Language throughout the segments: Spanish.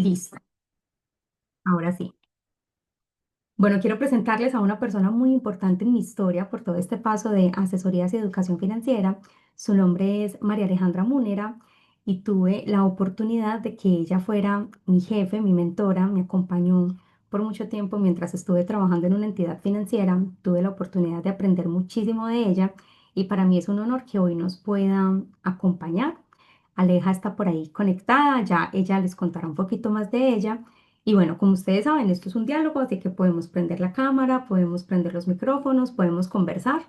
Listo, ahora sí. Bueno, quiero presentarles a una persona muy importante en mi historia por todo este paso de asesorías y educación financiera. Su nombre es María Alejandra Múnera y tuve la oportunidad de que ella fuera mi jefe, mi mentora, me acompañó por mucho tiempo mientras estuve trabajando en una entidad financiera. Tuve la oportunidad de aprender muchísimo de ella y para mí es un honor que hoy nos pueda acompañar. Aleja está por ahí conectada, ya ella les contará un poquito más de ella. Y bueno, como ustedes saben, esto es un diálogo, así que podemos prender la cámara, podemos prender los micrófonos, podemos conversar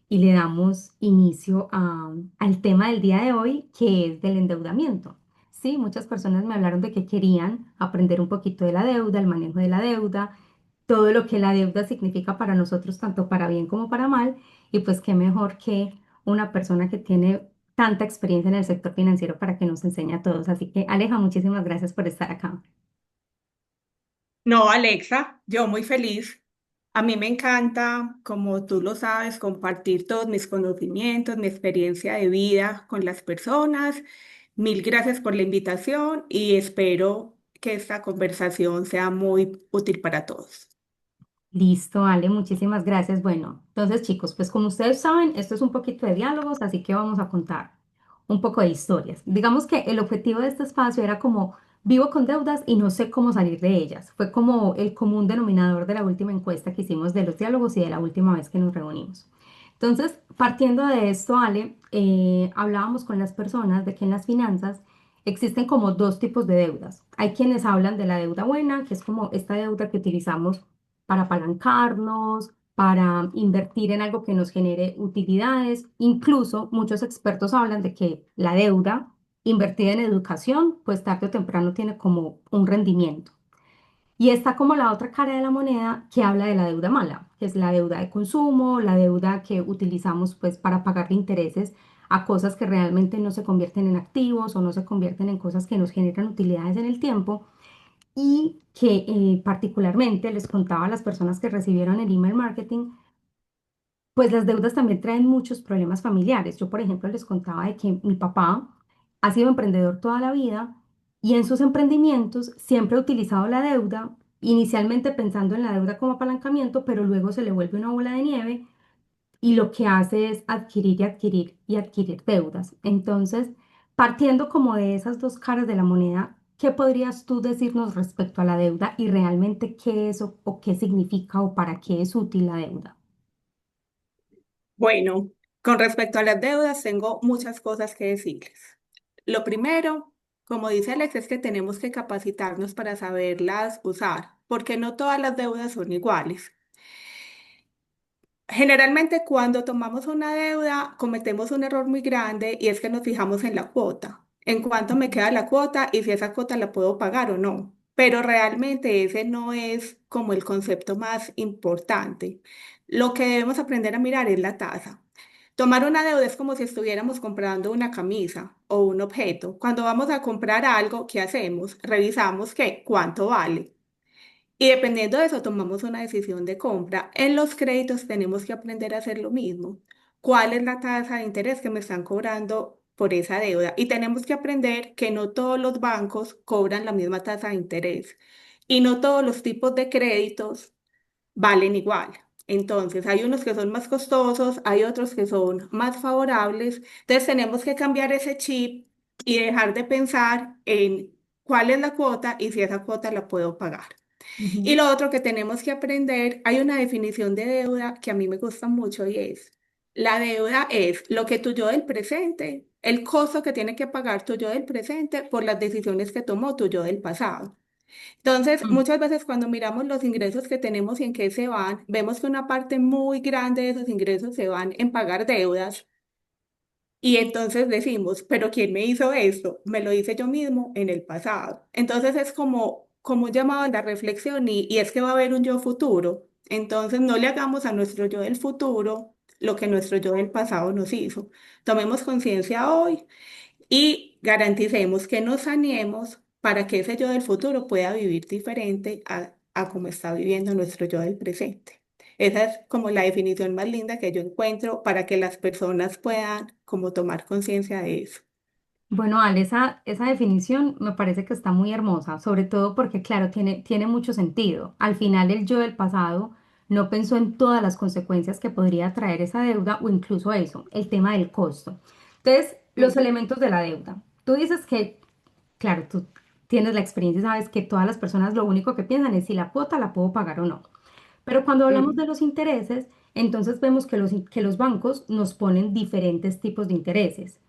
y le damos inicio al tema del día de hoy, que es del endeudamiento. Sí, muchas personas me hablaron de que querían aprender un poquito de la deuda, el manejo de la deuda, todo lo que la deuda significa para nosotros, tanto para bien como para mal, y pues qué mejor que una persona que tiene tanta experiencia en el sector financiero para que nos enseñe a todos. Así que Aleja, muchísimas gracias por estar acá. No, Alexa, yo muy feliz. A mí me encanta, como tú lo sabes, compartir todos mis conocimientos, mi experiencia de vida con las personas. Mil gracias por la invitación y espero que esta conversación sea muy útil para todos. Listo, Ale, muchísimas gracias. Bueno, entonces chicos, pues como ustedes saben, esto es un poquito de diálogos, así que vamos a contar un poco de historias. Digamos que el objetivo de este espacio era como vivo con deudas y no sé cómo salir de ellas. Fue como el común denominador de la última encuesta que hicimos de los diálogos y de la última vez que nos reunimos. Entonces, partiendo de esto, Ale, hablábamos con las personas de que en las finanzas existen como dos tipos de deudas. Hay quienes hablan de la deuda buena, que es como esta deuda que utilizamos para apalancarnos, para invertir en algo que nos genere utilidades. Incluso muchos expertos hablan de que la deuda invertida en educación, pues tarde o temprano tiene como un rendimiento. Y está como la otra cara de la moneda que habla de la deuda mala, que es la deuda de consumo, la deuda que utilizamos pues para pagar intereses a cosas que realmente no se convierten en activos o no se convierten en cosas que nos generan utilidades en el tiempo y que particularmente les contaba a las personas que recibieron el email marketing, pues las deudas también traen muchos problemas familiares. Yo, por ejemplo, les contaba de que mi papá ha sido emprendedor toda la vida y en sus emprendimientos siempre ha utilizado la deuda, inicialmente pensando en la deuda como apalancamiento, pero luego se le vuelve una bola de nieve y lo que hace es adquirir y adquirir y adquirir deudas. Entonces, partiendo como de esas dos caras de la moneda, ¿qué podrías tú decirnos respecto a la deuda y realmente qué es o qué significa o para qué es útil la deuda? Bueno, con respecto a las deudas, tengo muchas cosas que decirles. Lo primero, como dice Alex, es que tenemos que capacitarnos para saberlas usar, porque no todas las deudas son iguales. Generalmente cuando tomamos una deuda cometemos un error muy grande y es que nos fijamos en la cuota, en cuánto me queda la cuota y si esa cuota la puedo pagar o no. Pero realmente ese no es como el concepto más importante. Lo que debemos aprender a mirar es la tasa. Tomar una deuda es como si estuviéramos comprando una camisa o un objeto. Cuando vamos a comprar algo, ¿qué hacemos? Revisamos qué, cuánto vale. Y dependiendo de eso, tomamos una decisión de compra. En los créditos tenemos que aprender a hacer lo mismo. ¿Cuál es la tasa de interés que me están cobrando por esa deuda? Y tenemos que aprender que no todos los bancos cobran la misma tasa de interés y no todos los tipos de créditos valen igual. Entonces, hay unos que son más costosos, hay otros que son más favorables. Entonces, tenemos que cambiar ese chip y dejar de pensar en cuál es la cuota y si esa cuota la puedo pagar. Y Ujú, lo otro que tenemos que aprender, hay una definición de deuda que a mí me gusta mucho y es, la deuda es lo que tu yo del presente, el costo que tiene que pagar tu yo del presente por las decisiones que tomó tu yo del pasado. Entonces, mm, muchas veces cuando miramos los ingresos que tenemos y en qué se van, vemos que una parte muy grande de esos ingresos se van en pagar deudas. Y entonces decimos, pero ¿quién me hizo esto? Me lo hice yo mismo en el pasado. Entonces es como un llamado a la reflexión y es que va a haber un yo futuro. Entonces no le hagamos a nuestro yo del futuro lo que nuestro yo del pasado nos hizo. Tomemos conciencia hoy y garanticemos que nos saneemos para que ese yo del futuro pueda vivir diferente a como está viviendo nuestro yo del presente. Esa es como la definición más linda que yo encuentro para que las personas puedan como tomar conciencia de eso. Bueno, Ale, esa definición me parece que está muy hermosa, sobre todo porque, claro, tiene mucho sentido. Al final, el yo del pasado no pensó en todas las consecuencias que podría traer esa deuda o incluso eso, el tema del costo. Entonces, los Ujú, elementos de la deuda. Tú dices que, claro, tú tienes la experiencia y sabes que todas las personas lo único que piensan es si la cuota la puedo pagar o no. Pero cuando hablamos ujú, de los intereses, entonces vemos que los bancos nos ponen diferentes tipos de intereses.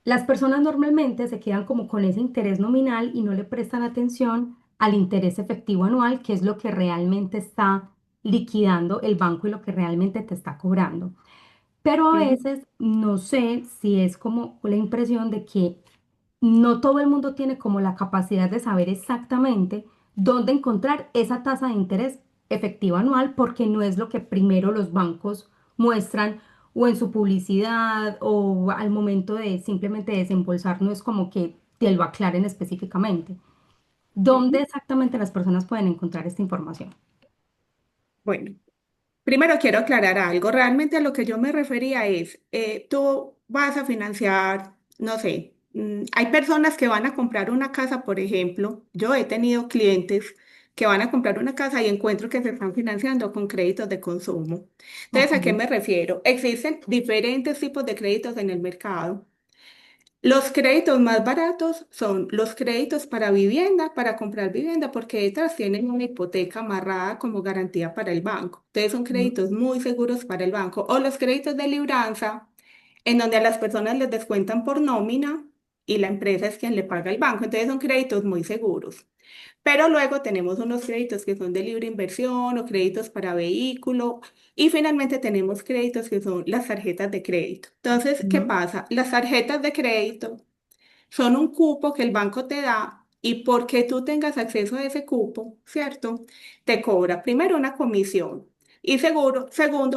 Las personas normalmente se quedan como con ese interés nominal y no le prestan atención al interés efectivo anual, que es lo que realmente está liquidando el banco y lo que realmente te está cobrando. Pero a ujú, veces no sé si es como la impresión de que no todo el mundo tiene como la capacidad de saber exactamente dónde encontrar esa tasa de interés efectiva anual, porque no es lo que primero los bancos muestran o en su publicidad o al momento de simplemente desembolsar, no es como que te lo aclaren específicamente. ¿Dónde ujú. exactamente las personas pueden encontrar esta información? Bueno. Primero quiero aclarar algo. Realmente a lo que yo me refería es, tú vas a financiar, no sé, hay personas que van a comprar una casa, por ejemplo. Yo he tenido clientes que van a comprar una casa y encuentro que se están financiando con créditos de consumo. Entonces, ¿a qué Ujú, me refiero? Existen diferentes tipos de créditos en el mercado. Los créditos más baratos son los créditos para vivienda, para comprar vivienda, porque detrás tienen una hipoteca amarrada como garantía para el banco. Entonces son ujú, créditos muy seguros para el banco. O los créditos de libranza, en donde a las personas les descuentan por nómina y la empresa es quien le paga al banco. Entonces son créditos muy seguros. Pero luego tenemos unos créditos que son de libre inversión o créditos para vehículo y finalmente tenemos créditos que son las tarjetas de crédito. Entonces, ¿qué ujú, pasa? Las tarjetas de crédito son un cupo que el banco te da y porque tú tengas acceso a ese cupo, ¿cierto? Te cobra primero una comisión. Y segundo,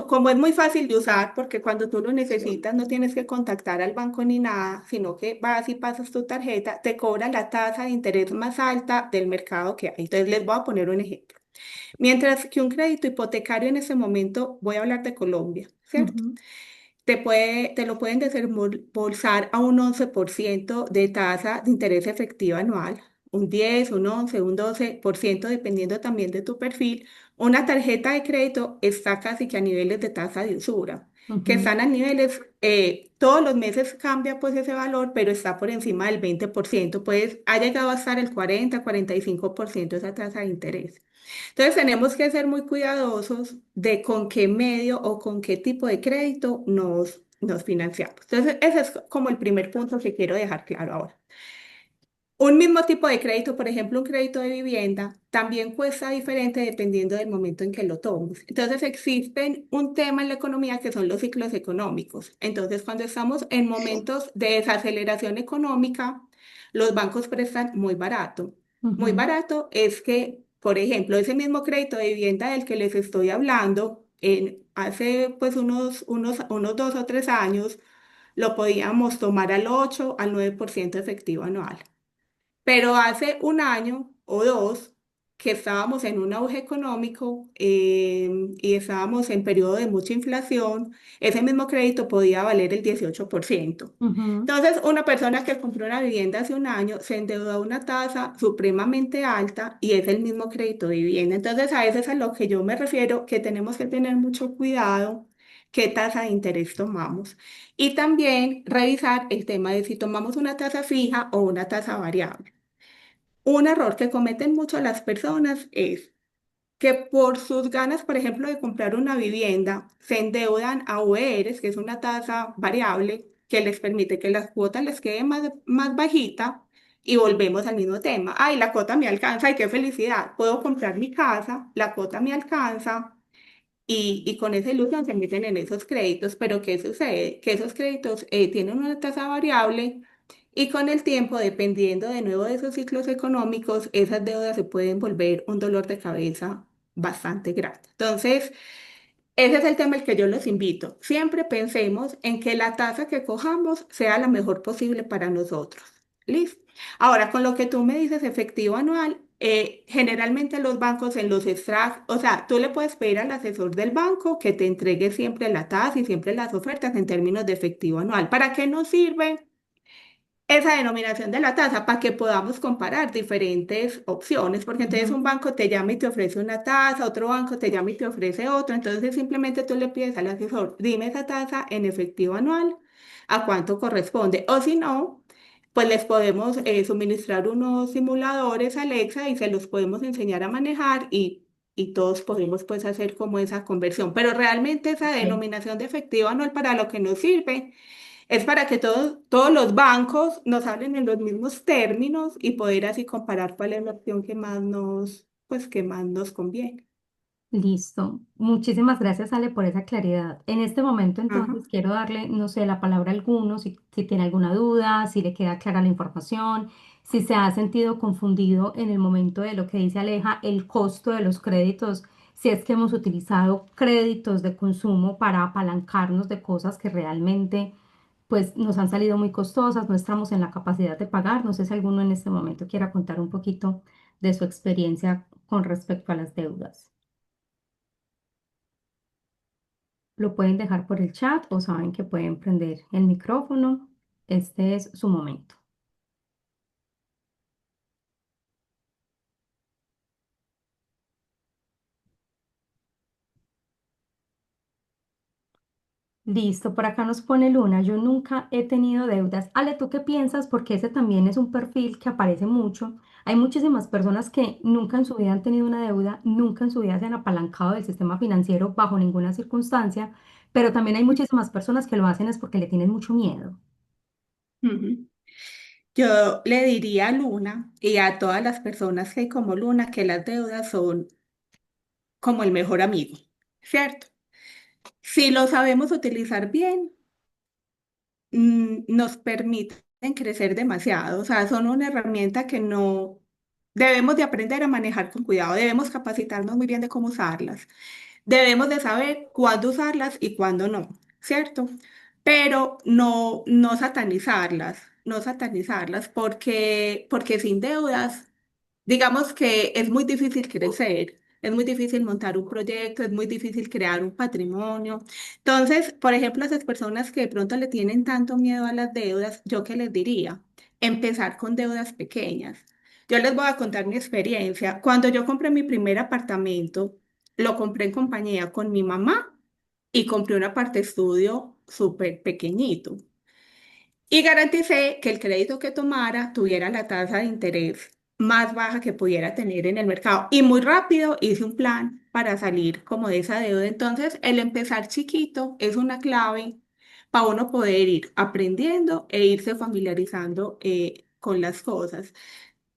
como es muy fácil de usar, porque cuando tú lo necesitas no tienes que contactar al banco ni nada, sino que vas y pasas tu tarjeta, te cobra la tasa de interés más alta del mercado que hay. Entonces les voy a poner un ejemplo. Mientras que un crédito hipotecario en ese momento, voy a hablar de Colombia, ¿cierto? ujú, Te lo pueden desembolsar a un 11% de tasa de interés efectiva anual, un 10, un 11, un 12%, dependiendo también de tu perfil. Una tarjeta de crédito está casi que a niveles de tasa de usura, que ujú, están a niveles, todos los meses cambia pues ese valor, pero está por encima del 20%, pues ha llegado a estar el 40, 45% esa tasa de interés. Entonces tenemos que ser muy cuidadosos de con qué medio o con qué tipo de crédito nos financiamos. Entonces ese es como el primer punto que quiero dejar claro ahora. Un mismo tipo de crédito, por ejemplo, un crédito de vivienda, también cuesta diferente dependiendo del momento en que lo tomes. Entonces, existen un tema en la economía que son los ciclos económicos. Entonces, cuando estamos en momentos de desaceleración económica, los bancos prestan muy barato. Muy ujú, barato es que, por ejemplo, ese mismo crédito de vivienda del que les estoy hablando, hace pues unos 2 o 3 años, lo podíamos tomar al 8 al 9% efectivo anual. Pero hace un año o dos que estábamos en un auge económico y estábamos en periodo de mucha inflación, ese mismo crédito podía valer el 18%. ujú. Entonces, una persona que compró una vivienda hace un año se endeudó a una tasa supremamente alta y es el mismo crédito de vivienda. Entonces, a eso es a lo que yo me refiero, que tenemos que tener mucho cuidado qué tasa de interés tomamos. Y también revisar el tema de si tomamos una tasa fija o una tasa variable. Un error que cometen mucho las personas es que por sus ganas, por ejemplo, de comprar una vivienda, se endeudan a UERs, que es una tasa variable que les permite que las cuotas les queden más bajita y volvemos al mismo tema. Ay, la cuota me alcanza, ay, qué felicidad. Puedo comprar mi casa, la cuota me alcanza y con esa ilusión se meten en esos créditos, pero ¿qué sucede? Que esos créditos tienen una tasa variable y con el tiempo, dependiendo de nuevo de esos ciclos económicos, esas deudas se pueden volver un dolor de cabeza bastante grande. Entonces, ese es el tema al que yo los invito. Siempre pensemos en que la tasa que cojamos sea la mejor posible para nosotros. ¿Listo? Ahora, con lo que tú me dices, efectivo anual, generalmente los bancos en los extractos, o sea, tú le puedes pedir al asesor del banco que te entregue siempre la tasa y siempre las ofertas en términos de efectivo anual. ¿Para qué nos sirve? esa denominación de la tasa para que podamos comparar diferentes opciones, porque entonces un Ujú. banco te llama y te ofrece una tasa, otro banco te llama y te ofrece otra, entonces simplemente tú le pides al asesor, dime esa tasa en efectivo anual, a cuánto corresponde, o si no, pues les podemos suministrar unos simuladores Alexa y se los podemos enseñar a manejar y todos podemos pues hacer como esa conversión, pero realmente esa Ok. denominación de efectivo anual para lo que nos sirve es para que todos los bancos nos hablen en los mismos términos y poder así comparar cuál es la opción que más pues, que más nos conviene. Listo. Muchísimas gracias, Ale, por esa claridad. En este momento, Ajá. entonces, quiero darle, no sé, la palabra a alguno, si tiene alguna duda, si le queda clara la información, si se ha sentido confundido en el momento de lo que dice Aleja, el costo de los créditos, si es que hemos utilizado créditos de consumo para apalancarnos de cosas que realmente, pues, nos han salido muy costosas, no estamos en la capacidad de pagar. No sé si alguno en este momento quiera contar un poquito de su experiencia con respecto a las deudas. Lo pueden dejar por el chat o saben que pueden prender el micrófono. Este es su momento. Listo, por acá nos pone Luna. Yo nunca he tenido deudas. Ale, ¿tú qué piensas? Porque ese también es un perfil que aparece mucho. Hay muchísimas personas que nunca en su vida han tenido una deuda, nunca en su vida se han apalancado del sistema financiero bajo ninguna circunstancia, pero también hay muchísimas personas que lo hacen es porque le tienen mucho miedo. Ujú. Yo le diría a Luna y a todas las personas que hay como Luna que las deudas son como el mejor amigo, ¿cierto? Si lo sabemos utilizar bien, nos permiten crecer demasiado. O sea, son una herramienta que no debemos de aprender a manejar con cuidado. Debemos capacitarnos muy bien de cómo usarlas. Debemos de saber cuándo usarlas y cuándo no, ¿cierto? Pero no satanizarlas, no satanizarlas, porque sin deudas, digamos que es muy difícil crecer, es muy difícil montar un proyecto, es muy difícil crear un patrimonio. Entonces, por ejemplo, a esas personas que de pronto le tienen tanto miedo a las deudas, ¿yo qué les diría? Empezar con deudas pequeñas. Yo les voy a contar mi experiencia. Cuando yo compré mi primer apartamento, lo compré en compañía con mi mamá y compré un aparte estudio súper pequeñito. Y garanticé que el crédito que tomara tuviera la tasa de interés más baja que pudiera tener en el mercado. Y muy rápido hice un plan para salir como de esa deuda. Entonces, el empezar chiquito es una clave para uno poder ir aprendiendo e irse familiarizando con las cosas.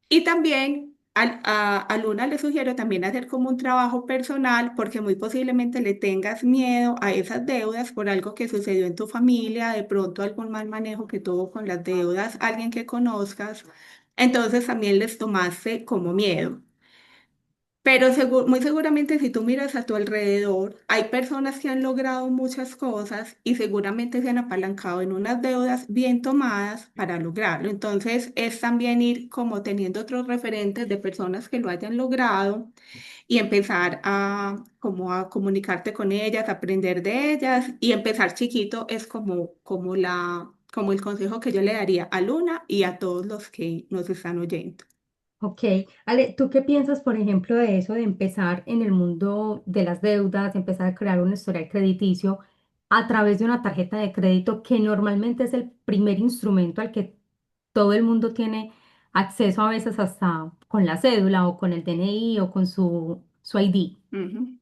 Y también a Luna le sugiero también hacer como un trabajo personal porque muy posiblemente le tengas miedo a esas deudas por algo que sucedió en tu familia, de pronto algún mal manejo que tuvo con las deudas, alguien que conozcas. Entonces también les tomaste como miedo. Pero muy seguramente si tú miras a tu alrededor, hay personas que han logrado muchas cosas y seguramente se han apalancado en unas deudas bien tomadas para lograrlo. Entonces es también ir como teniendo otros referentes de personas que lo hayan logrado y empezar a como a comunicarte con ellas, aprender de ellas y empezar chiquito es como el consejo que yo le daría a Luna y a todos los que nos están oyendo. Ok, Ale, ¿tú qué piensas, por ejemplo, de eso de empezar en el mundo de las deudas, empezar a crear un historial crediticio a través de una tarjeta de crédito que normalmente es el primer instrumento al que todo el mundo tiene acceso a veces hasta con la cédula o con el DNI o con su ID? Ujú.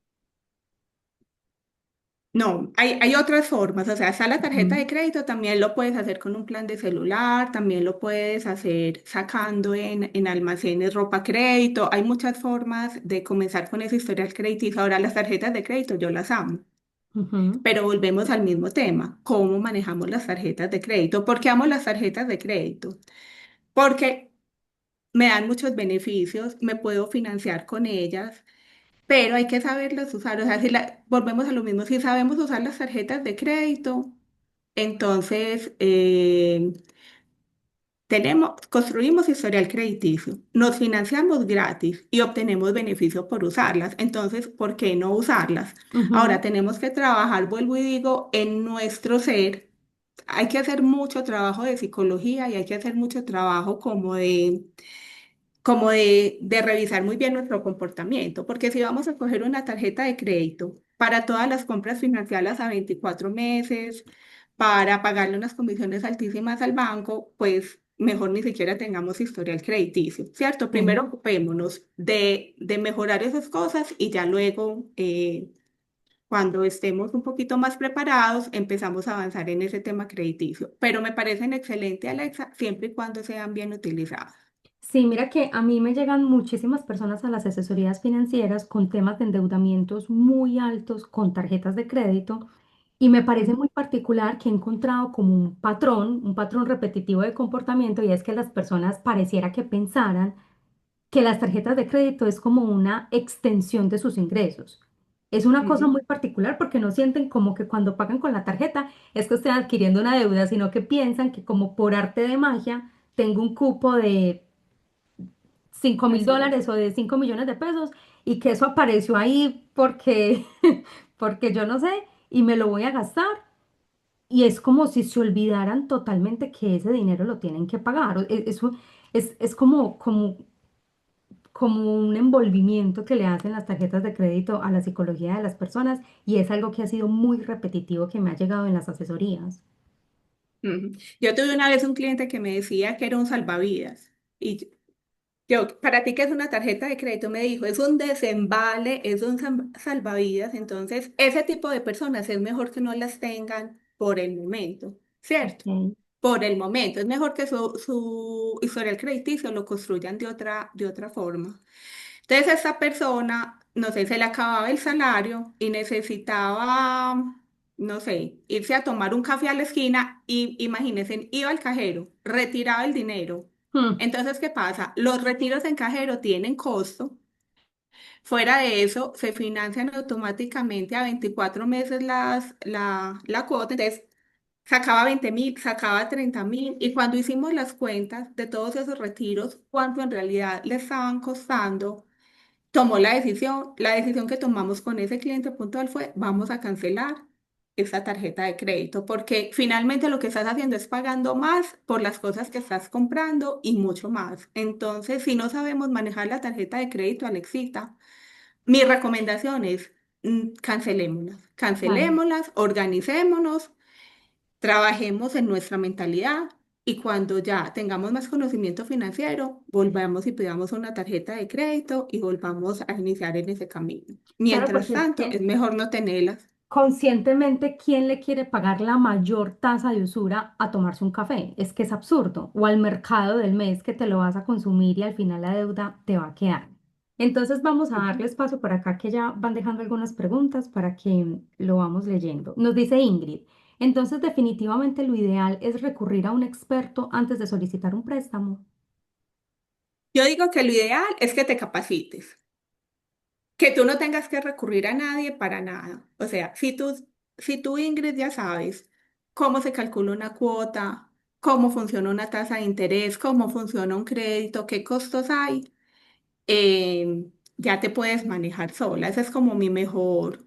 No, hay otras formas, o sea, está la tarjeta Ujú, de crédito, también lo puedes hacer con un plan de celular, también lo puedes hacer sacando en almacenes ropa crédito, hay muchas formas de comenzar con ese historial crediticio. Ahora las tarjetas de crédito yo las amo, ujú, pero volvemos al mismo tema, ¿cómo manejamos las tarjetas de crédito? ¿Por qué amo las tarjetas de crédito? Porque me dan muchos beneficios, me puedo financiar con ellas. Pero hay que saberlas usar, o sea, volvemos a lo mismo, si sabemos usar las tarjetas de crédito, entonces construimos historial crediticio, nos financiamos gratis y obtenemos beneficio por usarlas, entonces, ¿por qué no usarlas? Ahora ujú. tenemos que trabajar, vuelvo y digo, en nuestro ser hay que hacer mucho trabajo de psicología y hay que hacer mucho trabajo como de revisar muy bien nuestro comportamiento, porque si vamos a coger una tarjeta de crédito para todas las compras financieras a 24 meses, para pagarle unas comisiones altísimas al banco, pues mejor ni siquiera tengamos historial crediticio, ¿cierto? Sí. Primero ocupémonos de mejorar esas cosas y ya luego, cuando estemos un poquito más preparados, empezamos a avanzar en ese tema crediticio. Pero me parecen excelente, Alexa, siempre y cuando sean bien utilizadas. Sí, mira que a mí me llegan muchísimas personas a las asesorías financieras con temas de endeudamientos muy altos con tarjetas de crédito y me parece muy particular que he encontrado como un patrón repetitivo de comportamiento y es que las personas pareciera que pensaran que las tarjetas de crédito es como una extensión de sus ingresos. Es una cosa Ujú. muy particular porque no sienten como que cuando pagan con la tarjeta es que estén adquiriendo una deuda, sino que piensan que como por arte de magia tengo un cupo de cinco mil Así es. dólares o de 5 millones de pesos y que eso apareció ahí porque, porque yo no sé y me lo voy a gastar. Y es como si se olvidaran totalmente que ese dinero lo tienen que pagar. Eso es como un envolvimiento que le hacen las tarjetas de crédito a la psicología de las personas y es algo que ha sido muy repetitivo que me ha llegado en las asesorías. Ujú. Yo tuve una vez un cliente que me decía que era un salvavidas. Y yo, ¿para ti qué es una tarjeta de crédito? Me dijo, es un desembale, es un salvavidas. Entonces, ese tipo de personas es mejor que no las tengan por el momento, ¿cierto? Ok. Por el momento. Es mejor que su historial crediticio lo construyan de otra forma. Entonces, esta persona, no sé, se le acababa el salario y necesitaba, no sé, irse a tomar un café a la esquina y imagínense, iba al cajero, retiraba el dinero. Hmm. Entonces, ¿qué pasa? Los retiros en cajero tienen costo. Fuera de eso, se financian automáticamente a 24 meses la cuota. Entonces, sacaba 20.000, sacaba 30.000 y cuando hicimos las cuentas de todos esos retiros, cuánto en realidad le estaban costando, tomó la decisión. La decisión que tomamos con ese cliente puntual fue, vamos a cancelar esta tarjeta de crédito, porque finalmente lo que estás haciendo es pagando más por las cosas que estás comprando y mucho más. Entonces, si no sabemos manejar la tarjeta de crédito, Alexita, mi recomendación es, Vale. cancelémoslas, organicémonos, trabajemos en nuestra mentalidad y cuando ya tengamos más conocimiento financiero, volvamos y pidamos una tarjeta de crédito y volvamos a iniciar en ese camino. Claro, Mientras porque es tanto, es que mejor no tenerlas. conscientemente, ¿quién le quiere pagar la mayor tasa de usura a tomarse un café? Es que es absurdo. O al mercado del mes que te lo vas a consumir y al final la deuda te va a quedar. Entonces vamos a Ujú. darle espacio por acá que ya van dejando algunas preguntas para que lo vamos leyendo. Nos dice Ingrid, entonces definitivamente lo ideal es recurrir a un experto antes de solicitar un préstamo. Yo digo que lo ideal es que te capacites, que tú no tengas que recurrir a nadie para nada. O sea, si tú, Ingrid, ya sabes cómo se calcula una cuota, cómo funciona una tasa de interés, cómo funciona un crédito, qué costos hay, ya te puedes manejar sola. Esa es como mi mejor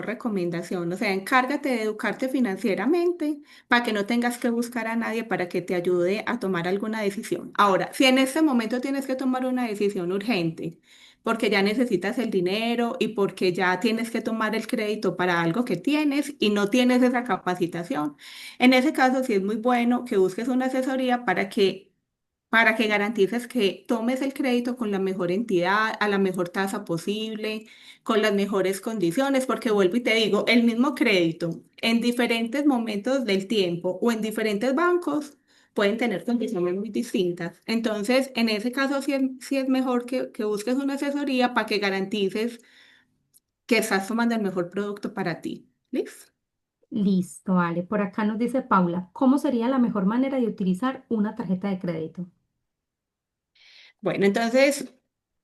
recomendación. O sea, encárgate de educarte financieramente para que no tengas que buscar a nadie para que te ayude a tomar alguna decisión. Ahora, si en este momento tienes que tomar una decisión urgente, porque ya necesitas el dinero y porque ya tienes que tomar el crédito para algo que tienes y no tienes esa capacitación, en ese caso sí es muy bueno que busques una asesoría para que garantices que tomes el crédito con la mejor entidad, a la mejor tasa posible, con las mejores condiciones, porque vuelvo y te digo, el mismo crédito en diferentes momentos del tiempo o en diferentes bancos pueden tener condiciones muy distintas. Entonces, en ese caso sí es mejor que busques una asesoría para que garantices que estás tomando el mejor producto para ti. ¿Listo? Listo, vale. Por acá nos dice Paula, ¿cómo sería la mejor manera de utilizar una tarjeta de crédito? Bueno, entonces,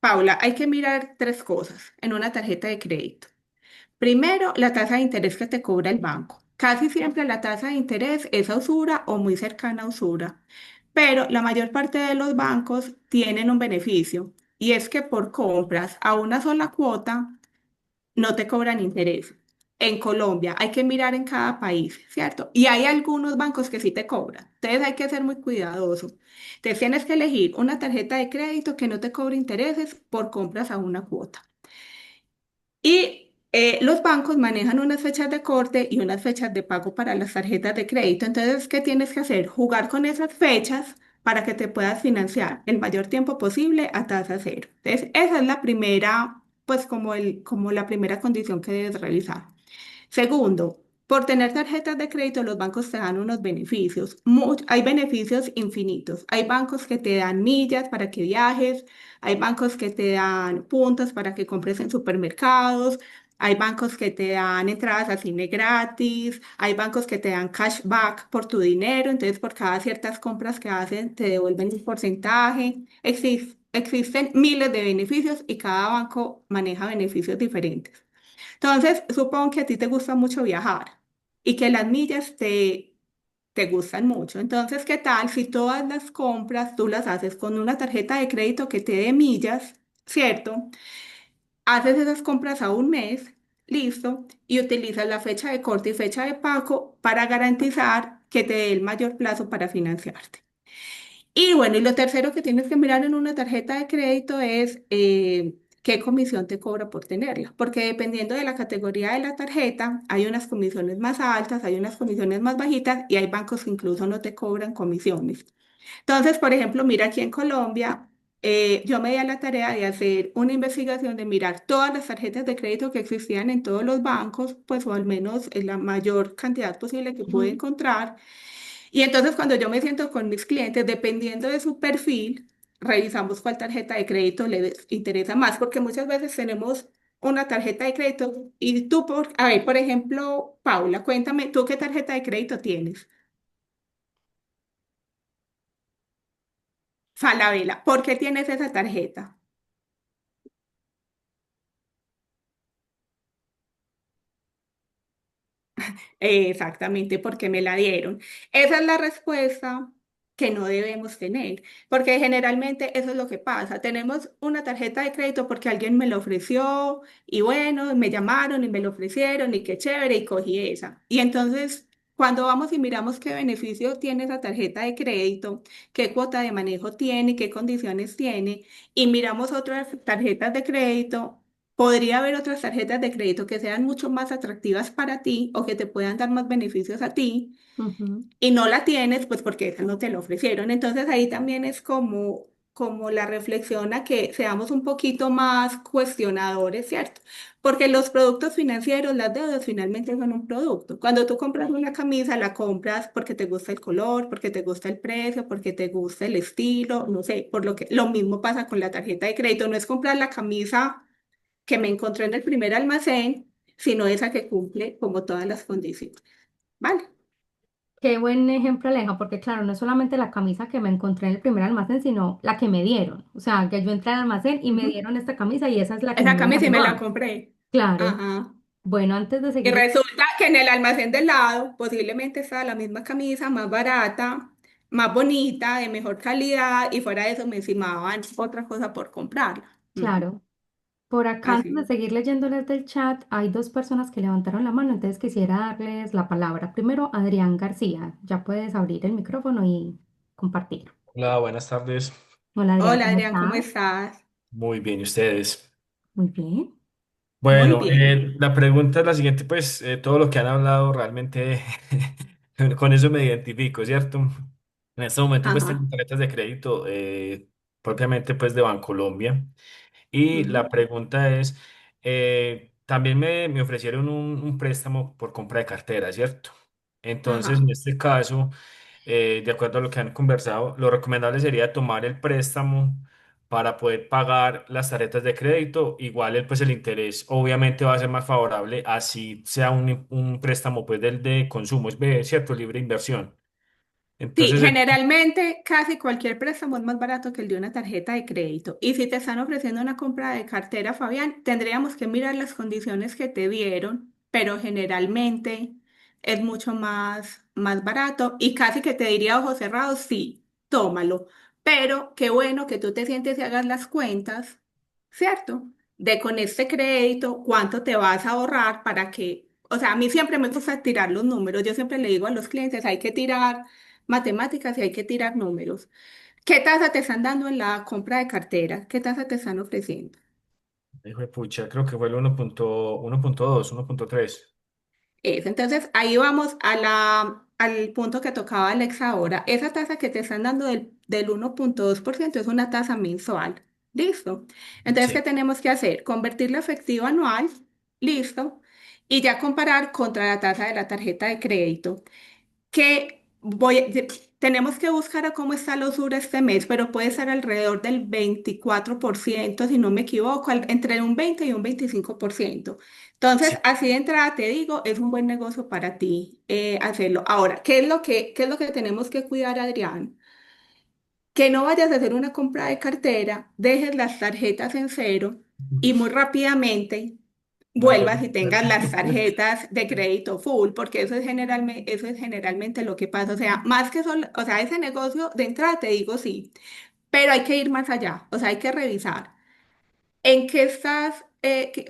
Paula, hay que mirar tres cosas en una tarjeta de crédito. Primero, la tasa de interés que te cobra el banco. Casi siempre la tasa de interés es a usura o muy cercana a usura, pero la mayor parte de los bancos tienen un beneficio y es que por compras a una sola cuota no te cobran interés. en Colombia. Hay que mirar en cada país, ¿cierto? Y hay algunos bancos que sí te cobran. Entonces hay que ser muy cuidadoso. Entonces tienes que elegir una tarjeta de crédito que no te cobre intereses por compras a una cuota. Y los bancos manejan unas fechas de corte y unas fechas de pago para las tarjetas de crédito. Entonces, ¿qué tienes que hacer? Jugar con esas fechas para que te puedas financiar el mayor tiempo posible a tasa cero. Entonces, esa es la primera, pues como la primera condición que debes realizar. Segundo, por tener tarjetas de crédito, los bancos te dan unos beneficios. Hay beneficios infinitos. Hay bancos que te dan millas para que viajes, hay bancos que te dan puntos para que compres en supermercados, hay bancos que te dan entradas a cine gratis, hay bancos que te dan cashback por tu dinero, entonces por cada ciertas compras que hacen te devuelven un porcentaje. Existen miles de beneficios y cada banco maneja beneficios diferentes. Entonces, supongo que a ti te gusta mucho viajar y que las millas te gustan mucho. Entonces, ¿qué tal si todas las compras tú las haces con una tarjeta de crédito que te dé millas, ¿cierto? Haces esas compras a un mes, listo, y utilizas la fecha de corte y fecha de pago para garantizar que te dé el mayor plazo para financiarte. Y bueno, y lo tercero que tienes que mirar en una tarjeta de crédito es qué comisión te cobra por tenerla, porque dependiendo de la categoría de la tarjeta, hay unas comisiones más altas, hay unas comisiones más bajitas y hay bancos que incluso no te cobran comisiones. Entonces, por ejemplo, mira aquí en Colombia, yo me di a la tarea de hacer una investigación de mirar todas las tarjetas de crédito que existían en todos los bancos, pues o al menos en la mayor cantidad posible que pude Ujú, encontrar. Y entonces cuando yo me siento con mis clientes, dependiendo de su perfil, revisamos cuál tarjeta de crédito les interesa más, porque muchas veces tenemos una tarjeta de crédito y tú, a ver, por ejemplo, Paula, cuéntame, ¿tú qué tarjeta de crédito tienes? Falabella, ¿por qué tienes esa tarjeta? Exactamente, porque me la dieron. Esa es la respuesta que no debemos tener, porque generalmente eso es lo que pasa. Tenemos una tarjeta de crédito porque alguien me lo ofreció y bueno, me llamaron y me lo ofrecieron y qué chévere y cogí esa. Y entonces, cuando vamos y miramos qué beneficio tiene esa tarjeta de crédito, qué cuota de manejo tiene, qué condiciones tiene, y miramos otras tarjetas de crédito. Podría haber otras tarjetas de crédito que sean mucho más atractivas para ti o que te puedan dar más beneficios a ti ujú. y no la tienes, pues porque esa no te la ofrecieron. Entonces ahí también es como la reflexión a que seamos un poquito más cuestionadores, ¿cierto? Porque los productos financieros, las deudas finalmente son un producto. Cuando tú compras una camisa, la compras porque te gusta el color, porque te gusta el precio, porque te gusta el estilo, no sé, por lo que lo mismo pasa con la tarjeta de crédito. No es comprar la camisa que me encontré en el primer almacén, sino esa que cumple como todas las condiciones. ¿Vale? Qué buen ejemplo, Aleja, porque claro, no es solamente la camisa que me encontré en el primer almacén, sino la que me dieron. O sea, que yo entré al almacén y me Ujú. dieron esta camisa y esa es la que me Esa voy a camisa sí me la llevar. compré. Claro. Ajá. Bueno, antes de Y seguir, resulta que en el almacén del lado posiblemente estaba la misma camisa, más barata, más bonita, de mejor calidad, y fuera de eso me encimaban otra cosa por comprarla. claro, por acá antes de Así. seguir leyéndoles del chat, hay dos personas que levantaron la mano, entonces quisiera darles la palabra. Primero, Adrián García, ya puedes abrir el micrófono y compartir. Hola, buenas tardes. Hola Adrián, Hola ¿cómo Adrián, ¿cómo estás? estás? Muy bien, ¿y ustedes? Muy bien. Muy Bueno, bien. la pregunta es la siguiente, pues todo lo que han hablado realmente con eso me identifico, ¿cierto? En este momento pues tengo Ajá. tarjetas de crédito propiamente pues de Bancolombia y la Ujú. pregunta es, también me ofrecieron un préstamo por compra de cartera, ¿cierto? Entonces en Ajá. este caso, de acuerdo a lo que han conversado, lo recomendable sería tomar el préstamo para poder pagar las tarjetas de crédito. Igual pues el interés obviamente va a ser más favorable así sea un préstamo pues del de consumo, cierto, libre inversión. Sí, Entonces, generalmente casi cualquier préstamo es más barato que el de una tarjeta de crédito. Y si te están ofreciendo una compra de cartera, Fabián, tendríamos que mirar las condiciones que te dieron, pero generalmente es mucho más barato y casi que te diría ojos cerrados, sí, tómalo. Pero qué bueno que tú te sientes y hagas las cuentas, ¿cierto? De con este crédito, cuánto te vas a ahorrar para que, O sea, a mí siempre me gusta tirar los números. Yo siempre le digo a los clientes, hay que tirar matemáticas y hay que tirar números. ¿Qué tasa te están dando en la compra de cartera? ¿Qué tasa te están ofreciendo? Hijo de pucha, creo que fue el 1.2, 1.3. Entonces, ahí vamos a al punto que tocaba Alexa ahora. Esa tasa que te están dando del 1.2% es una tasa mensual. Listo. Entonces, ¿qué Sí, tenemos que hacer? Convertirla a efectivo anual. Listo. Y ya comparar contra la tasa de la tarjeta de crédito tenemos que buscar a cómo está los UR este mes, pero puede ser alrededor del 24%, si no me equivoco, entre un 20 y un 25%. Entonces, sí. así de entrada te digo, es un buen negocio para ti hacerlo. Ahora, qué es lo que tenemos que cuidar, Adrián? Que no vayas a hacer una compra de cartera, dejes las tarjetas en cero y muy rápidamente Las vuelvas y volví. tengas las tarjetas de crédito full, porque eso es generalmente lo que pasa. O sea, más que solo, o sea, ese negocio de entrada te digo sí, pero hay que ir más allá, o sea, hay que revisar. ¿En qué estás,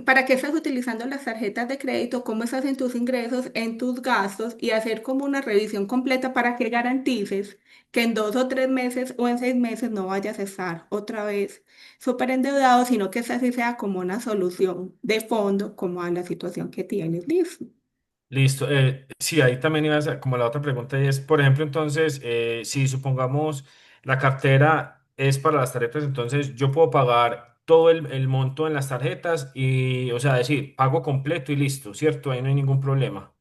para qué estás utilizando las tarjetas de crédito? ¿Cómo estás en tus ingresos, en tus gastos? Y hacer como una revisión completa para que garantices que en 2 o 3 meses o en 6 meses no vayas a estar otra vez súper endeudado, sino que esa sí sea como una solución de fondo, como a la situación que tienes. Listo. Listo. Sí, ahí también iba a ser como la otra pregunta y es, por ejemplo, entonces, si supongamos la cartera es para las tarjetas, entonces yo puedo pagar todo el monto en las tarjetas y, o sea, decir, pago completo y listo, ¿cierto? Ahí no hay ningún problema.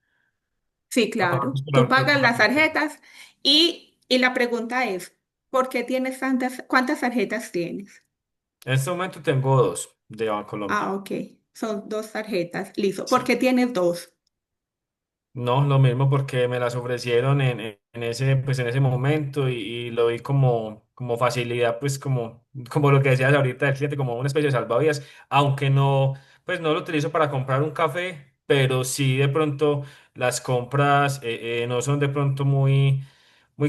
Sí, Pagar, claro. pues, por Tú ejemplo, pagas por la las cartera. tarjetas y la pregunta es, ¿por qué tienes cuántas tarjetas tienes? En este momento tengo dos de Bancolombia. Ah, ok. Son 2 tarjetas. Listo. ¿Por Sí. qué tienes dos? No, lo mismo porque me las ofrecieron en ese, pues en ese momento y lo vi como facilidad, pues como lo que decías ahorita del cliente, como una especie de salvavidas, aunque no, pues no lo utilizo para comprar un café, pero sí de pronto las compras no son de pronto muy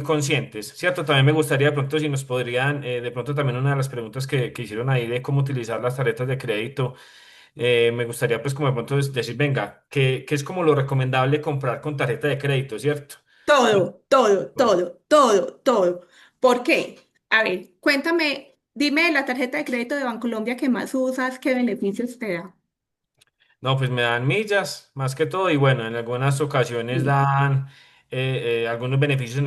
conscientes, ¿cierto? También me gustaría de pronto si nos podrían, de pronto también una de las preguntas que hicieron ahí de cómo utilizar las tarjetas de crédito. Me gustaría pues como de pronto decir, venga, que es como lo recomendable comprar con tarjeta de crédito, ¿cierto? Sí. Todo, todo, todo, todo, todo. ¿Por qué? A ver, cuéntame, dime la tarjeta de crédito de Bancolombia que más usas, qué beneficios te da. No, pues me dan millas más que todo y bueno, en algunas ocasiones Sí. dan algunos beneficios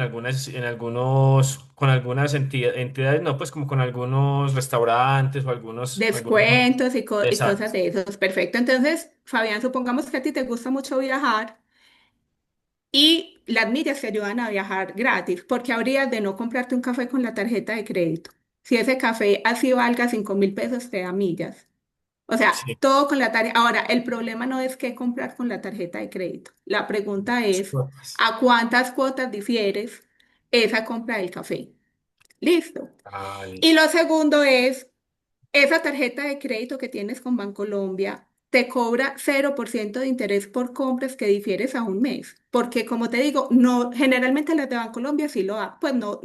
con algunas entidades, no, pues como con algunos restaurantes o algunos. Descuentos y cosas Exacto. de esos. Perfecto. Entonces, Fabián, supongamos que a ti te gusta mucho viajar. Y las millas te ayudan a viajar gratis, porque habrías de no comprarte un café con la tarjeta de crédito. Si ese café así valga 5.000 pesos, te da millas. O sea, Sí. todo con la tarjeta. Ahora, el problema no es qué comprar con la tarjeta de crédito. La pregunta es, ¿a cuántas cuotas difieres esa compra del café? Listo. Ah, Y listo. lo segundo es, esa tarjeta de crédito que tienes con Bancolombia te cobra 0% de interés por compras que difieres a un mes. Porque como te digo, no, generalmente las de Bancolombia sí lo dan, pues no,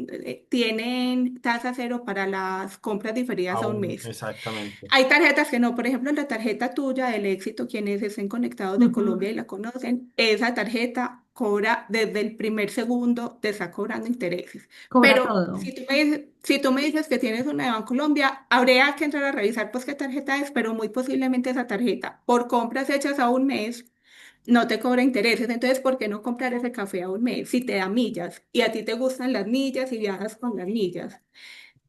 tienen tasa cero para las compras diferidas a un Aún, mes. exactamente. Hay tarjetas que no, por ejemplo, la tarjeta tuya del éxito, quienes estén conectados de Ujú. Colombia y la conocen, esa tarjeta cobra desde el primer segundo, te está cobrando intereses. Cobra Pero todo. si tú me dices que tienes una de Bancolombia, habría que entrar a revisar pues qué tarjeta es, pero muy posiblemente esa tarjeta, por compras hechas a un mes, no te cobra intereses. Entonces, ¿por qué no comprar ese café a un mes si te da millas y a ti te gustan las millas y viajas con las millas?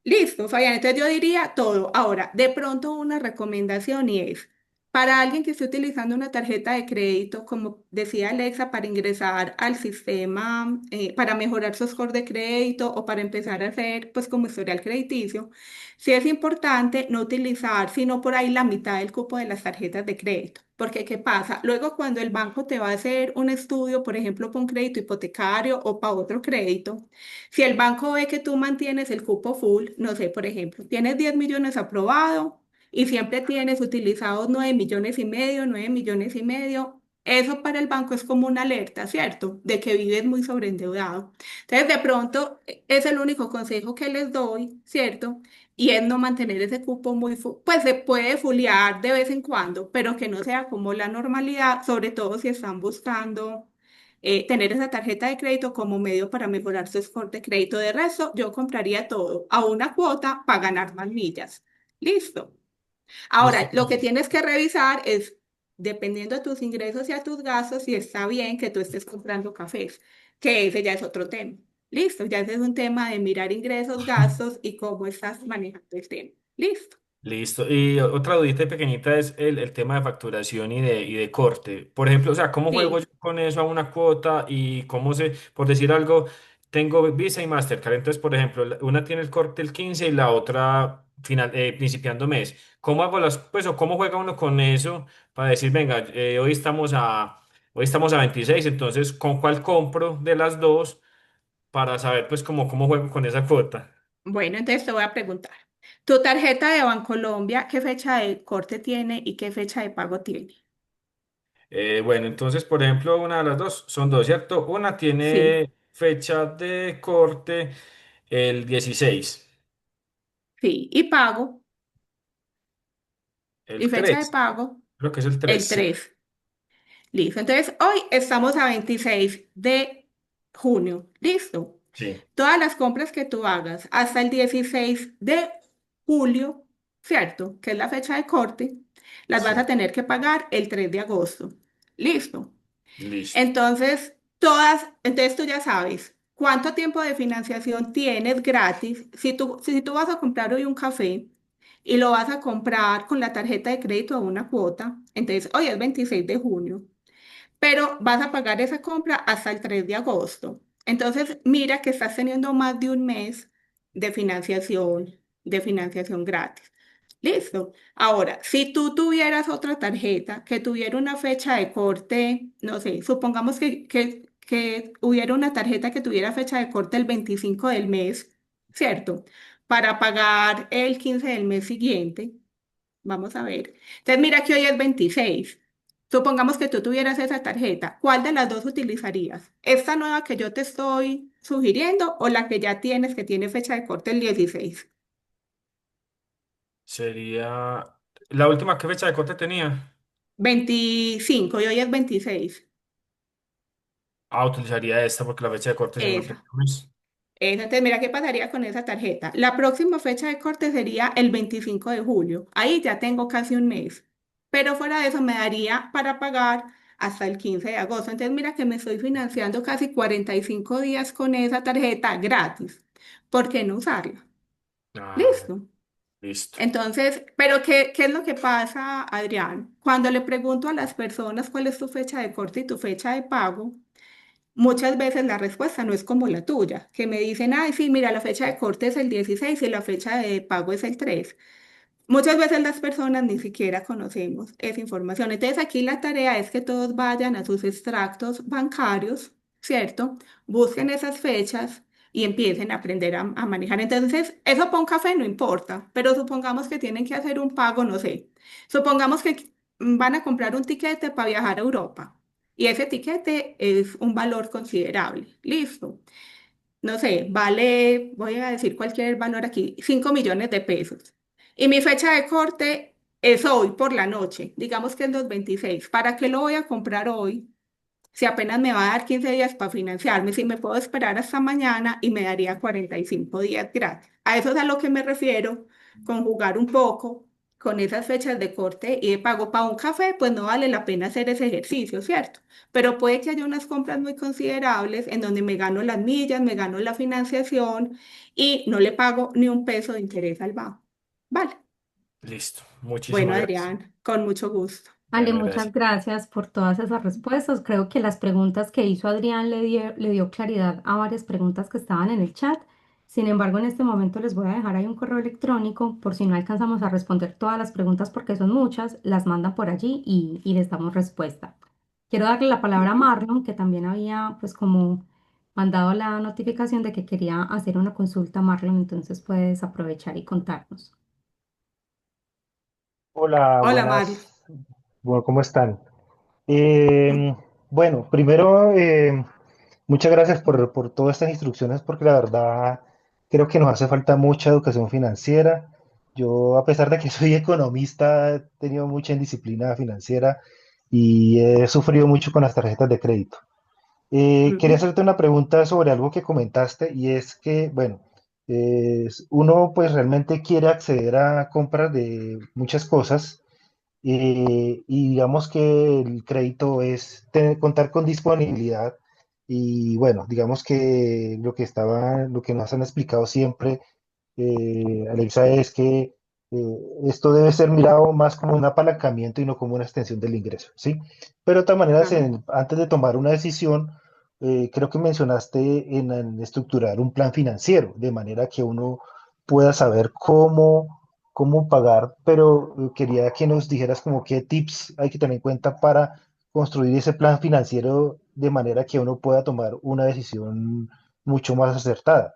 Listo, Fabián. Entonces yo diría todo. Ahora, de pronto una recomendación y es, para alguien que esté utilizando una tarjeta de crédito, como decía Alexa, para ingresar al sistema, para mejorar su score de crédito o para empezar a hacer, pues como historial crediticio, sí es importante no utilizar sino por ahí la mitad del cupo de las tarjetas de crédito. Porque, ¿qué pasa? Luego cuando el banco te va a hacer un estudio, por ejemplo, para un crédito hipotecario o para otro crédito, si el banco ve que tú mantienes el cupo full, no sé, por ejemplo, tienes 10 millones aprobado y siempre tienes utilizados 9 millones y medio, 9 millones y medio, eso para el banco es como una alerta, ¿cierto? De que vives muy sobreendeudado. Entonces, de pronto, es el único consejo que les doy, ¿cierto? y es no mantener ese cupo muy, pues se puede fulear de vez en cuando, pero que no sea como la normalidad, sobre todo si están buscando tener esa tarjeta de crédito como medio para mejorar su score de crédito. De resto, yo compraría todo a una cuota para ganar más millas. Listo. Listo. Ahora, lo que tienes que revisar es, dependiendo de tus ingresos y a tus gastos, si está bien que tú estés comprando cafés, que ese ya es otro tema. Listo, ya ese es un tema de mirar ingresos, gastos y cómo estás manejando el tema. Listo. Listo. Y otra dudita pequeñita es el tema de facturación y de corte. Por ejemplo, o sea, ¿cómo juego yo Sí, con eso a una cuota y cómo se, por decir algo, tengo Visa y Mastercard? Entonces, por ejemplo, una tiene el corte el 15 y la otra principiando mes. ¿Cómo hago pues, o cómo juega uno con eso para decir, venga, hoy estamos a 26, entonces, ¿con cuál compro de las dos para saber, pues, cómo juego con esa cuota? bueno, entonces te voy a preguntar. ¿Tu tarjeta de Bancolombia qué fecha de corte tiene y qué fecha de pago tiene? Bueno, entonces, por ejemplo, una de las dos, son dos, ¿cierto? Una Sí, tiene fecha de corte el 16, sí. Y pago, y el fecha de 3, pago, creo que es el el 3, sí. 3. Listo. Entonces, hoy estamos a 26 de junio. Listo. Sí, Todas las compras que tú hagas hasta el 16 de julio, ¿cierto? Que es la fecha de corte, las vas a sí, tener que pagar el 3 de agosto. Listo. listo. Entonces tú ya sabes cuánto tiempo de financiación tienes gratis. Si tú vas a comprar hoy un café y lo vas a comprar con la tarjeta de crédito a una cuota, entonces hoy es 26 de junio, pero vas a pagar esa compra hasta el 3 de agosto. Entonces, mira que estás teniendo más de un mes de financiación gratis. Listo. Ahora, si tú tuvieras otra tarjeta que tuviera una fecha de corte, no sé, supongamos que hubiera una tarjeta que tuviera fecha de corte el 25 del mes, ¿cierto? Para pagar el 15 del mes siguiente. Vamos a ver. Entonces, mira que hoy es 26. Supongamos que tú tuvieras esa tarjeta. ¿Cuál de las dos utilizarías? ¿Esta nueva que yo te estoy sugiriendo o la que ya tienes que tiene fecha de corte el 16? Sería la última, ¿qué fecha de corte tenía? 25 y hoy es 26. Utilizaría esta porque la fecha de corte es en el Esa. primer mes. Entonces, mira qué pasaría con esa tarjeta. La próxima fecha de corte sería el 25 de julio. Ahí ya tengo casi un mes. Pero fuera de eso me daría para pagar hasta el 15 de agosto. Entonces, mira que me estoy financiando casi 45 días con esa tarjeta gratis. ¿Por qué no usarla? Ah, Listo. listo. Entonces, pero ¿qué es lo que pasa, Adrián? Cuando le pregunto a las personas cuál es tu fecha de corte y tu fecha de pago, muchas veces la respuesta no es como la tuya, que me dicen, ay, sí, mira, la fecha de corte es el 16 y la fecha de pago es el 3. Muchas veces las personas ni siquiera conocemos esa información. Entonces aquí la tarea es que todos vayan a sus extractos bancarios, ¿cierto? Busquen esas fechas y empiecen a aprender a manejar. Entonces, eso para un café no importa, pero supongamos que tienen que hacer un pago, no sé. Supongamos que van a comprar un tiquete para viajar a Europa y ese tiquete es un valor considerable. Listo. No sé, vale, voy a decir cualquier valor aquí, 5 millones de pesos. Y mi fecha de corte es hoy por la noche, digamos que es los 26. ¿Para qué lo voy a comprar hoy? Si apenas me va a dar 15 días para financiarme, si me puedo esperar hasta mañana y me daría 45 días gratis. A eso es a lo que me refiero, conjugar un poco con esas fechas de corte y de pago para un café, pues no vale la pena hacer ese ejercicio, ¿cierto? Pero puede que haya unas compras muy considerables en donde me gano las millas, me gano la financiación y no le pago ni un peso de interés al banco. Vale. Listo. Bueno, Muchísimas gracias. Adrián, con mucho gusto. Ale, Bueno, muchas gracias. gracias por todas esas respuestas. Creo que las preguntas que hizo Adrián le dio claridad a varias preguntas que estaban en el chat. Sin embargo, en este momento les voy a dejar ahí un correo electrónico por si no alcanzamos a responder todas las preguntas porque son muchas, las mandan por allí y les damos respuesta. Quiero darle la palabra a Bueno. Marlon, que también había pues como mandado la notificación de que quería hacer una consulta, Marlon, entonces puedes aprovechar y contarnos. Hola, Hola, Mario. buenas. Bueno, ¿cómo están? Bueno, primero, muchas gracias por todas estas instrucciones, porque la verdad creo que nos hace falta mucha educación financiera. Yo, a pesar de que soy economista, he tenido mucha indisciplina financiera y he sufrido mucho con las tarjetas de crédito. Quería Ujú, hacerte una pregunta sobre algo que comentaste y es que, bueno, uno pues realmente quiere acceder a compras de muchas cosas y digamos que el crédito es contar con disponibilidad y bueno, digamos que lo que nos han explicado siempre, Alexa, es que esto debe ser mirado más como un apalancamiento y no como una extensión del ingreso, ¿sí? Pero de todas maneras, ajá, antes de tomar una decisión, creo que mencionaste en estructurar un plan financiero, de manera que uno pueda saber cómo pagar, pero quería que nos dijeras como qué tips hay que tener en cuenta para construir ese plan financiero de manera que uno pueda tomar una decisión mucho más acertada.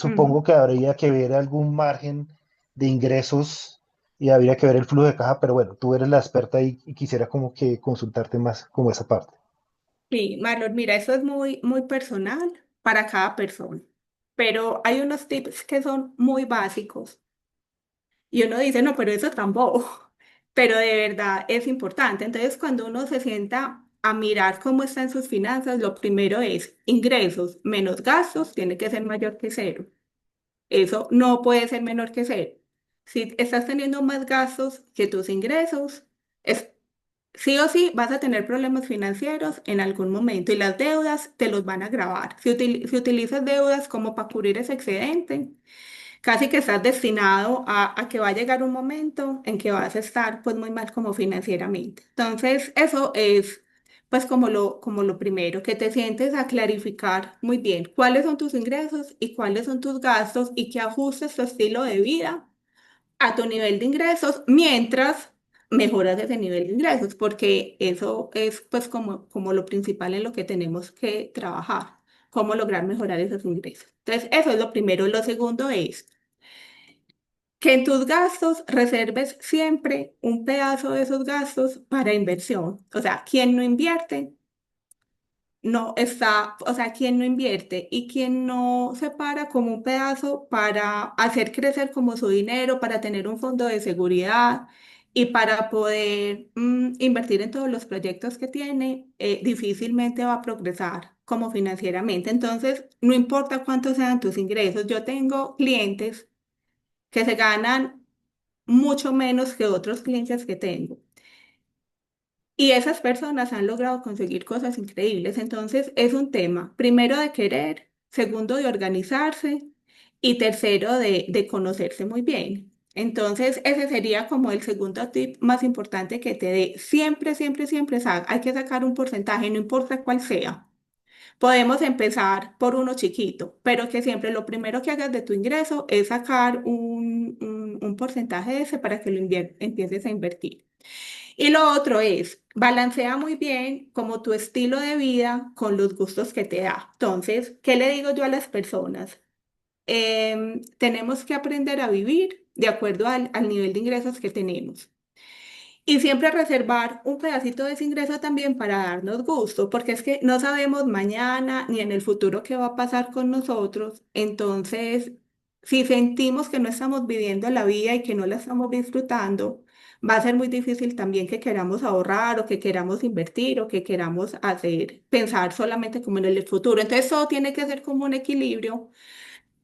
ujú. Supongo que habría que ver algún margen de ingresos y habría que ver el flujo de caja, pero bueno, tú eres la experta y quisiera como que consultarte más como esa parte. Sí, Marlon, mira, eso es muy personal para cada persona, pero hay unos tips que son muy básicos y uno dice, no, pero eso tampoco, pero de verdad es importante. Entonces, cuando uno se sienta a mirar cómo están sus finanzas, lo primero es ingresos menos gastos, tiene que ser mayor que cero. Eso no puede ser menor que cero. Si estás teniendo más gastos que tus ingresos, es sí o sí vas a tener problemas financieros en algún momento y las deudas te los van a agravar. Si utilizas deudas como para cubrir ese excedente, casi que estás destinado a que va a llegar un momento en que vas a estar pues muy mal como financieramente. Entonces, eso es pues como lo primero, que te sientes a clarificar muy bien cuáles son tus ingresos y cuáles son tus gastos y que ajustes tu estilo de vida a tu nivel de ingresos mientras mejoras ese nivel de ingresos, porque eso es pues como lo principal en lo que tenemos que trabajar, cómo lograr mejorar esos ingresos. Entonces, eso es lo primero. Lo segundo es que en tus gastos reserves siempre un pedazo de esos gastos para inversión. O sea, quien no invierte no está, o sea, quien no invierte y quien no separa como un pedazo para hacer crecer como su dinero, para tener un fondo de seguridad y para poder invertir en todos los proyectos que tiene, difícilmente va a progresar como financieramente. Entonces, no importa cuántos sean tus ingresos, yo tengo clientes que se ganan mucho menos que otros clientes que tengo. Y esas personas han logrado conseguir cosas increíbles. Entonces, es un tema, primero, de querer, segundo, de organizarse y tercero, de conocerse muy bien. Entonces, ese sería como el segundo tip más importante que te dé. Siempre, siempre, siempre hay que sacar un porcentaje, no importa cuál sea. Podemos empezar por uno chiquito, pero que siempre lo primero que hagas de tu ingreso es sacar un porcentaje de ese para que lo empieces a invertir. Y lo otro es, balancea muy bien como tu estilo de vida con los gustos que te da. Entonces, ¿qué le digo yo a las personas? Tenemos que aprender a vivir de acuerdo al nivel de ingresos que tenemos. Y siempre reservar un pedacito de ese ingreso también para darnos gusto, porque es que no sabemos mañana ni en el futuro qué va a pasar con nosotros. Entonces, si sentimos que no estamos viviendo la vida y que no la estamos disfrutando, va a ser muy difícil también que queramos ahorrar o que queramos invertir o que queramos hacer, pensar solamente como en el futuro. Entonces, todo tiene que ser como un equilibrio,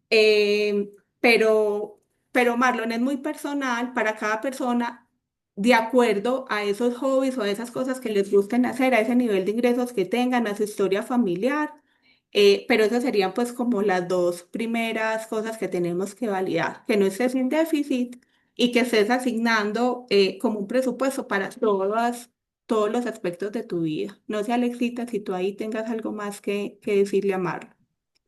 eh, pero, pero Marlon es muy personal para cada persona, de acuerdo a esos hobbies o a esas cosas que les gusten hacer, a ese nivel de ingresos que tengan, a su historia familiar. Pero esas serían pues como las dos primeras cosas que tenemos que validar, que no estés en déficit y que estés asignando como un presupuesto para todos los aspectos de tu vida. No sé, Alexita, si tú ahí tengas algo más que decirle a Marlon.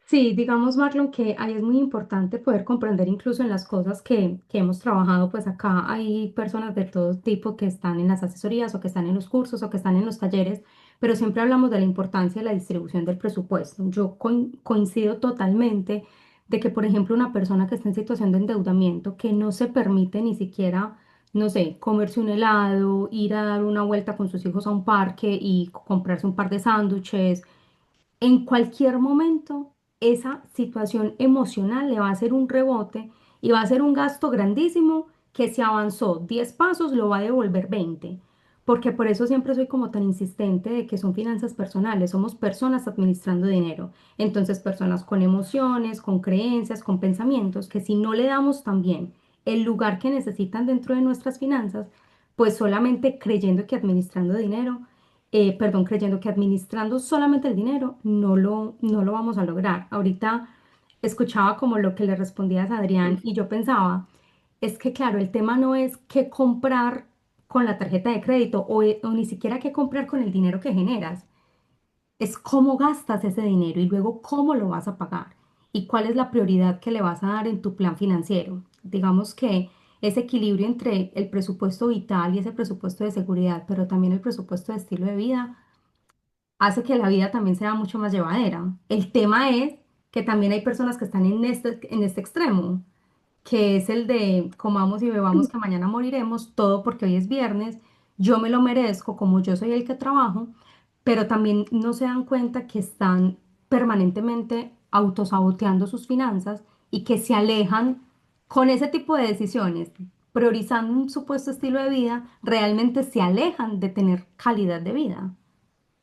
Sí, digamos, Marlon, que ahí es muy importante poder comprender incluso en las cosas que hemos trabajado, pues acá hay personas de todo tipo que están en las asesorías o que están en los cursos o que están en los talleres, pero siempre hablamos de la importancia de la distribución del presupuesto. Yo coincido totalmente de que, por ejemplo, una persona que está en situación de endeudamiento, que no se permite ni siquiera, no sé, comerse un helado, ir a dar una vuelta con sus hijos a un parque y comprarse un par de sándwiches, en cualquier momento. esa situación emocional le va a hacer un rebote y va a ser un gasto grandísimo que si avanzó 10 pasos lo va a devolver 20. Porque por eso siempre soy como tan insistente de que son finanzas personales, somos personas administrando dinero. Entonces, personas con emociones, con creencias, con pensamientos, que si no le damos también el lugar que necesitan dentro de nuestras finanzas, pues solamente creyendo que administrando dinero, perdón, creyendo que administrando solamente el dinero no lo vamos a lograr. Ahorita escuchaba como lo que le respondías a Adrián y yo pensaba, es que claro, el tema no es qué comprar con la tarjeta de crédito o ni siquiera qué comprar con el dinero que generas, es cómo gastas ese dinero y luego cómo lo vas a pagar y cuál es la prioridad que le vas a dar en tu plan financiero. Digamos que ese equilibrio entre el presupuesto vital y ese presupuesto de seguridad, pero también el presupuesto de estilo de vida, hace que la vida también sea mucho más llevadera. El tema es que también hay personas que están en este extremo, que es el de comamos y bebamos que mañana moriremos, todo porque hoy es viernes, yo me lo merezco como yo soy el que trabajo, pero también no se dan cuenta que están permanentemente autosaboteando sus finanzas y que se alejan con ese tipo de decisiones, priorizando un supuesto estilo de vida, realmente se alejan de tener calidad de vida.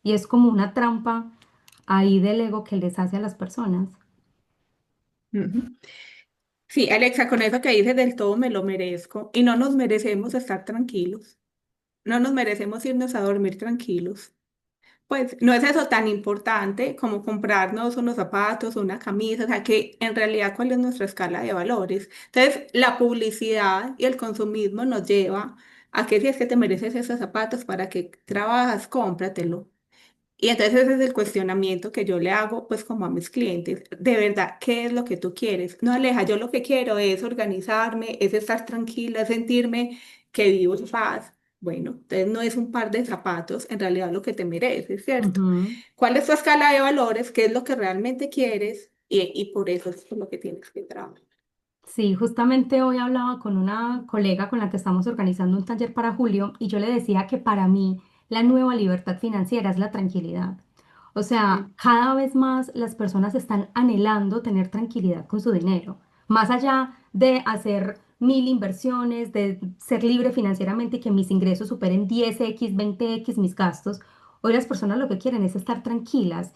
Y es como una trampa ahí del ego que les hace a las personas. Ujú. Sí, Alexa, con eso que dices del todo me lo merezco y no nos merecemos estar tranquilos, no nos merecemos irnos a dormir tranquilos. Pues no es eso tan importante como comprarnos unos zapatos o una camisa, o sea que en realidad cuál es nuestra escala de valores. Entonces, la publicidad y el consumismo nos lleva a que si es que te mereces esos zapatos, ¿para que trabajas? Cómpratelo. Y entonces ese es el cuestionamiento que yo le hago pues como a mis clientes. De verdad, ¿qué es lo que tú quieres? No, Aleja, yo lo que quiero es organizarme, es estar tranquila, es sentirme que vivo en paz. Bueno, entonces no es un par de zapatos en realidad lo que te mereces, ¿cierto? Ujú. ¿Cuál es tu escala de valores? ¿Qué es lo que realmente quieres? Y por eso es por lo que tienes que trabajar. Sí, justamente hoy hablaba con una colega con la que estamos organizando un taller para julio y yo le decía que para mí la nueva libertad financiera es la tranquilidad. O sea, Mm. cada vez más las personas están anhelando tener tranquilidad con su dinero, más allá de hacer 1000 inversiones, de ser libre financieramente y que mis ingresos superen 10x, 20x mis gastos. Hoy las personas lo que quieren es estar tranquilas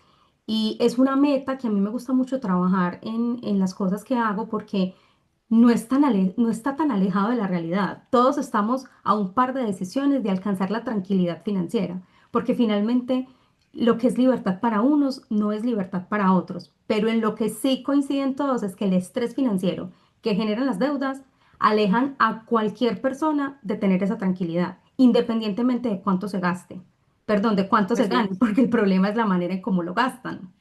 y es una meta que a mí me gusta mucho trabajar en las cosas que hago porque no está tan alejado de la realidad. Todos estamos a un par de decisiones de alcanzar la tranquilidad financiera, porque finalmente lo que es libertad para unos no es libertad para otros. Pero en lo que sí coinciden todos es que el estrés financiero que generan las deudas alejan a cualquier persona de tener esa tranquilidad, independientemente de cuánto se gaste. Perdón, de cuánto se Así gane, es. porque el problema es la manera en cómo lo gastan.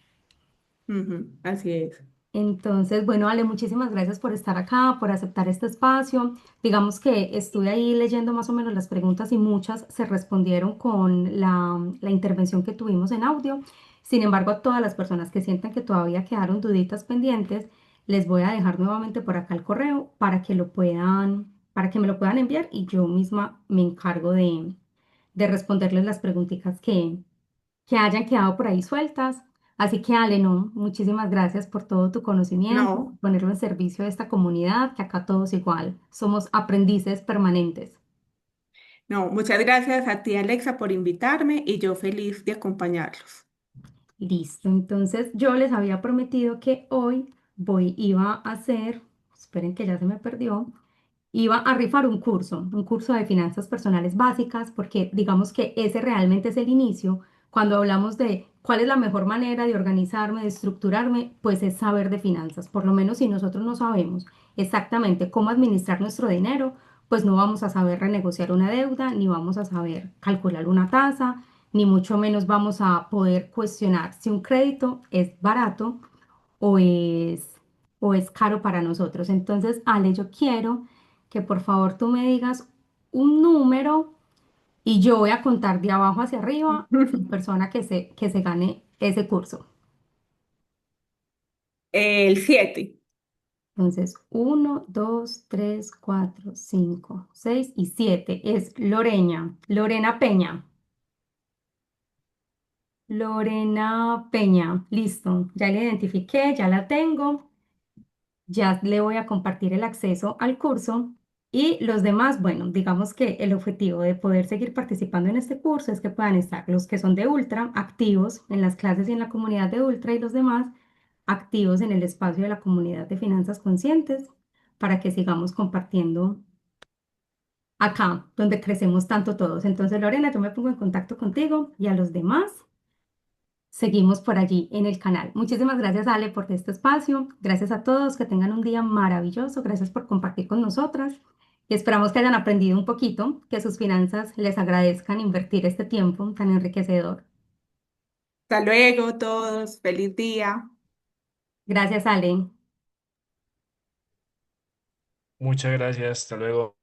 Ujú, así es. Entonces, bueno, Ale, muchísimas gracias por estar acá, por aceptar este espacio. Digamos que estuve ahí leyendo más o menos las preguntas y muchas se respondieron con la intervención que tuvimos en audio. Sin embargo, a todas las personas que sientan que todavía quedaron duditas pendientes, les voy a dejar nuevamente por acá el correo para que me lo puedan enviar y yo misma me encargo de responderles las preguntitas que hayan quedado por ahí sueltas. Así que, Ale, no, muchísimas gracias por todo tu conocimiento, por No. ponerlo en servicio de esta comunidad, que acá todos igual, somos aprendices permanentes. No, muchas gracias a ti, Alexa, por invitarme y yo feliz de acompañarlos. Listo, entonces yo les había prometido que hoy iba a hacer, esperen que ya se me perdió, iba a rifar un curso de finanzas personales básicas, porque digamos que ese realmente es el inicio. Cuando hablamos de cuál es la mejor manera de organizarme, de estructurarme, pues es saber de finanzas. Por lo menos si nosotros no sabemos exactamente cómo administrar nuestro dinero, pues no vamos a saber renegociar una deuda, ni vamos a saber calcular una tasa, ni mucho menos vamos a poder cuestionar si un crédito es barato o es, o es caro para nosotros. Entonces, Ale, yo quiero que por favor tú me digas un número y yo voy a contar de abajo hacia arriba la persona que se gane ese curso. El 7. Entonces, uno, 2, 3, 4, 5, 6 y 7 es Lorena Peña. Lorena Peña, listo, ya la identifiqué, ya la tengo. Ya le voy a compartir el acceso al curso y los demás, bueno, digamos que el objetivo de poder seguir participando en este curso es que puedan estar los que son de Ultra activos en las clases y en la comunidad de Ultra y los demás activos en el espacio de la comunidad de finanzas conscientes para que sigamos compartiendo acá, donde crecemos tanto todos. Entonces, Lorena, yo me pongo en contacto contigo y a los demás. Seguimos por allí en el canal. Muchísimas gracias, Ale, por este espacio. Gracias a todos, que tengan un día maravilloso. Gracias por compartir con nosotras. Y esperamos que hayan aprendido un poquito, que sus finanzas les agradezcan invertir este tiempo tan enriquecedor. Hasta luego todos, feliz día. Gracias, Ale. Muchas gracias, hasta luego.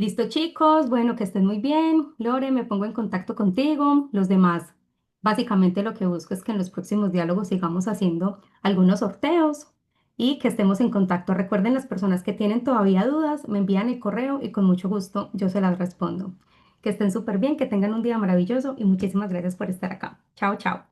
Listo, chicos. Bueno, que estén muy bien. Lore, me pongo en contacto contigo. Los demás, básicamente lo que busco es que en los próximos diálogos sigamos haciendo algunos sorteos y que estemos en contacto. Recuerden, las personas que tienen todavía dudas, me envían el correo y con mucho gusto yo se las respondo. Que estén súper bien, que tengan un día maravilloso y muchísimas gracias por estar acá. Chao, chao.